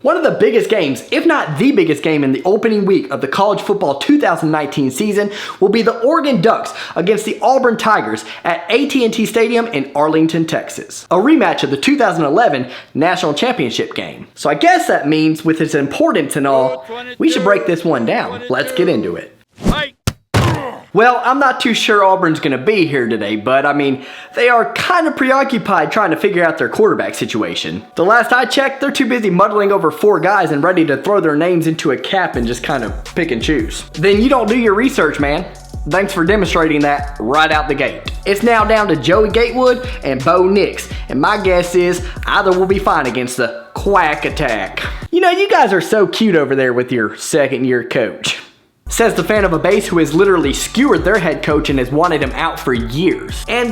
One of the biggest games, if not the biggest game in the opening week of the college football 2019 season will be the Oregon Ducks against the Auburn Tigers at AT&T Stadium in Arlington, Texas. A rematch of the 2011 National Championship game. So I guess that means with its importance and all, we should break this one down. Let's get into it. Well, I'm not too sure Auburn's going to be here today, but I mean, they are kind of preoccupied trying to figure out their quarterback situation. The last I checked, they're too busy muddling over 4 guys and ready to throw their names into a cap and just kind of pick and choose. Then you don't do your research, man. Thanks for demonstrating that right out the gate. It's now down to Joey Gatewood and Bo Nix, and my guess is either will be fine against the Quack Attack. You know, you guys are so cute over there with your second-year coach. Says the fan of a base who has literally skewered their head coach and has wanted him out for years. And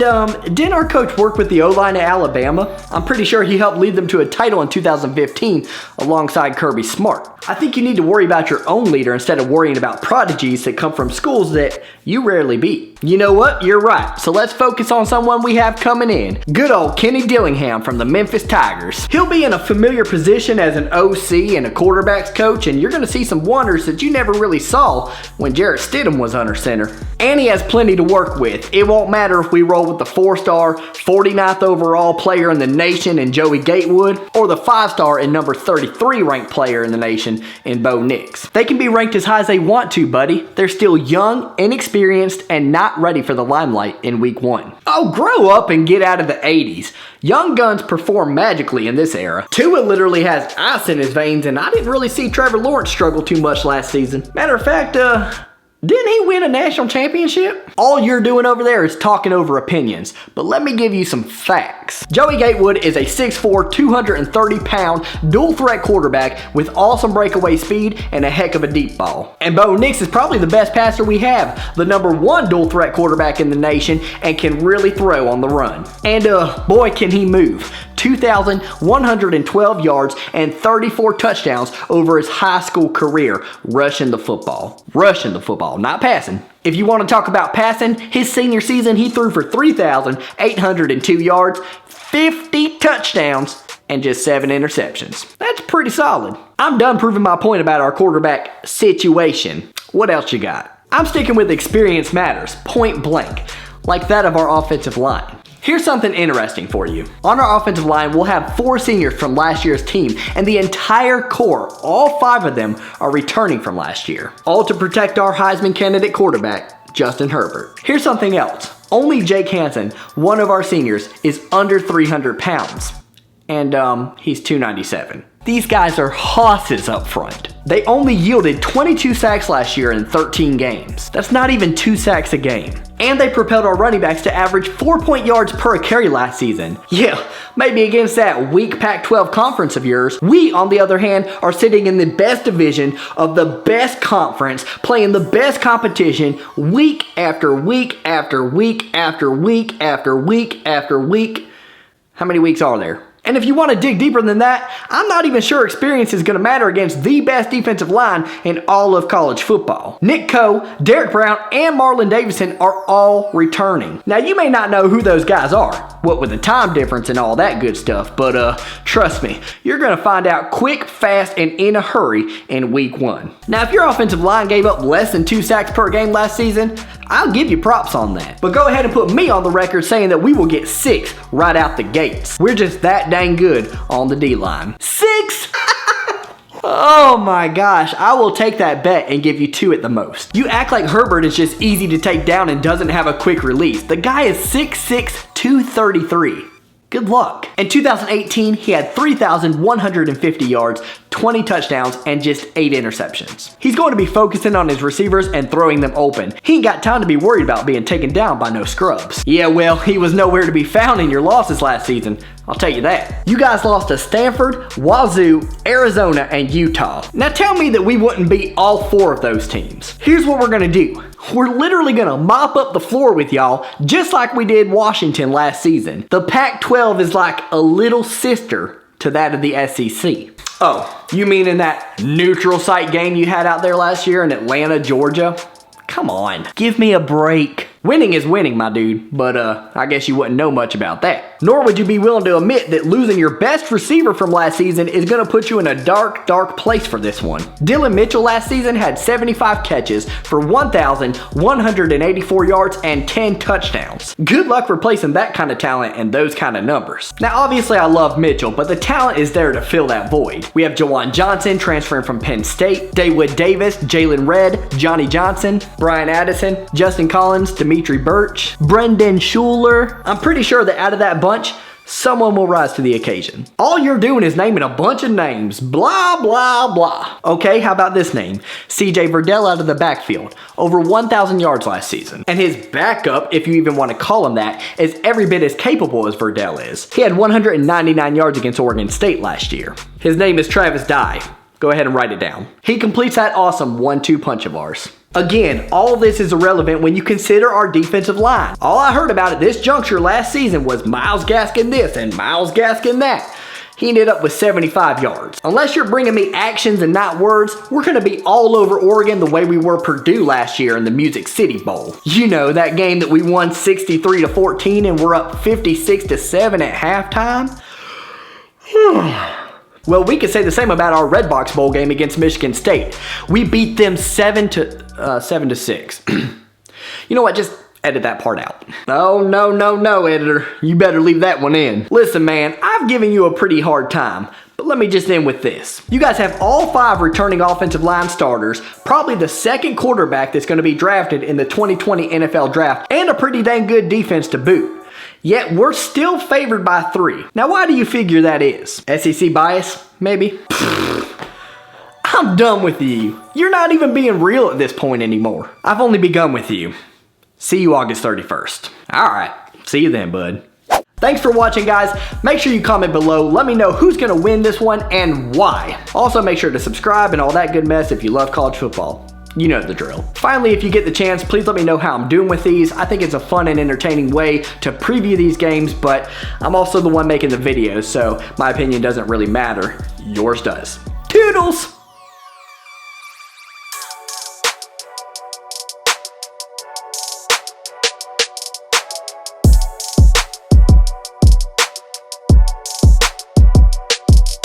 didn't our coach work with the O-line at Alabama? I'm pretty sure he helped lead them to a title in 2015 alongside Kirby Smart. I think you need to worry about your own leader instead of worrying about prodigies that come from schools that you rarely beat. You know what? You're right. So let's focus on someone we have coming in. Good old Kenny Dillingham from the Memphis Tigers. He'll be in a familiar position as an OC and a quarterbacks coach, and you're going to see some wonders that you never really saw when Jarrett Stidham was under center. And he has plenty to work with. It won't matter if we roll with the 4-star, 49th overall player in the nation in Joey Gatewood, or the 5-star and number 33 ranked player in the nation in Bo Nix. They can be ranked as high as they want to, buddy. They're still young, inexperienced, and not ready for the limelight in week 1. Oh, grow up and get out of the 80s. Young guns perform magically in this era. Tua literally has ice in his veins, and I didn't really see Trevor Lawrence struggle too much last season. Matter of fact, didn't he win a national championship? All you're doing over there is talking over opinions, but let me give you some facts. Joey Gatewood is a 6'4", 230-pound, dual-threat quarterback with awesome breakaway speed and a heck of a deep ball. And Bo Nix is probably the best passer we have, the number 1 dual-threat quarterback in the nation, and can really throw on the run. And boy can he move. 2,112 yards and 34 touchdowns over his high school career rushing the football. Rushing the football, not passing. If you want to talk about passing, his senior season he threw for 3,802 yards, 50 touchdowns, and just 7 interceptions. That's pretty solid. I'm done proving my point about our quarterback situation. What else you got? I'm sticking with experience matters, point blank, like that of our offensive line. Here's something interesting for you. On our offensive line, we'll have 4 seniors from last year's team, and the entire core, all 5 of them, are returning from last year. All to protect our Heisman candidate quarterback, Justin Herbert. Here's something else. Only Jake Hansen, one of our seniors, is under 300 pounds. And he's 297. These guys are hosses up front. They only yielded 22 sacks last year in 13 games. That's not even 2 sacks a game. And they propelled our running backs to average 4 yards per carry last season. Yeah, maybe against that weak Pac-12 conference of yours. We, on the other hand, are sitting in the best division of the best conference, playing the best competition week after week after week after week after week after week. How many weeks are there? And if you want to dig deeper than that, I'm not even sure experience is going to matter against the best defensive line in all of college football. Nick Coe, Derek Brown, and Marlon Davidson are all returning. Now, you may not know who those guys are, what with the time difference and all that good stuff, but trust me, you're going to find out quick, fast, and in a hurry in week 1. Now, if your offensive line gave up less than 2 sacks per game last season, I'll give you props on that. But go ahead and put me on the record saying that we will get 6 right out the gates. We're just that dang good on the D-line. 6? Oh my gosh, I will take that bet and give you 2 at the most. You act like Herbert is just easy to take down and doesn't have a quick release. The guy is 6'6", 233. Good luck. In 2018, he had 3,150 yards, 20 touchdowns, and just 8 interceptions. He's going to be focusing on his receivers and throwing them open. He ain't got time to be worried about being taken down by no scrubs. Yeah, well, he was nowhere to be found in your losses last season. I'll tell you that. You guys lost to Stanford, Wazoo, Arizona, and Utah. Now tell me that we wouldn't beat all 4 of those teams. Here's what we're gonna do. We're literally gonna mop up the floor with y'all just like we did Washington last season. The Pac-12 is like a little sister to that of the SEC. Oh, you mean in that neutral site game you had out there last year in Atlanta, Georgia? Come on, give me a break. Winning is winning, my dude, but I guess you wouldn't know much about that. Nor would you be willing to admit that losing your best receiver from last season is going to put you in a dark, dark place for this one. Dillon Mitchell last season had 75 catches for 1,184 yards and 10 touchdowns. Good luck replacing that kind of talent and those kind of numbers. Now obviously I love Mitchell, but the talent is there to fill that void. We have Jawan Johnson transferring from Penn State, Dawood Davis, Jalen Redd, Johnny Johnson, Brian Addison, Justin Collins, Dimitri Birch, Brendan Schuler. I'm pretty sure that out of that bunch, someone will rise to the occasion. All you're doing is naming a bunch of names. Blah, blah, blah. Okay, how about this name? CJ Verdell out of the backfield. Over 1,000 yards last season. And his backup, if you even want to call him that, is every bit as capable as Verdell is. He had 199 yards against Oregon State last year. His name is Travis Dye. Go ahead and write it down. He completes that awesome 1-2 punch of ours. Again, all this is irrelevant when you consider our defensive line. All I heard about at this juncture last season was Myles Gaskin this and Myles Gaskin that. He ended up with 75 yards. Unless you're bringing me actions and not words, we're going to be all over Oregon the way we were Purdue last year in the Music City Bowl. You know, that game that we won 63-14 and we're up 56-7 at halftime? Well, we could say the same about our Red Box Bowl game against Michigan State. We beat them 7-6. You know what? Just edit that part out. Oh, no, editor. You better leave that one in. Listen, man, I've given you a pretty hard time, but let me just end with this. You guys have all 5 returning offensive line starters, probably the second quarterback that's going to be drafted in the 2020 NFL Draft, and a pretty dang good defense to boot. Yet we're still favored by 3. Now why do you figure that is? SEC bias, maybe? I'm done with you. You're not even being real at this point anymore. I've only begun with you. See you August 31st. Alright, see you then, bud. Thanks for watching, guys. Make sure you comment below. Let me know who's going to win this one and why. Also make sure to subscribe and all that good mess if you love college football. You know the drill. Finally, if you get the chance, please let me know how I'm doing with these. I think it's a fun and entertaining way to preview these games, but I'm also the one making the videos, so my opinion doesn't really matter. Yours does. Toodles!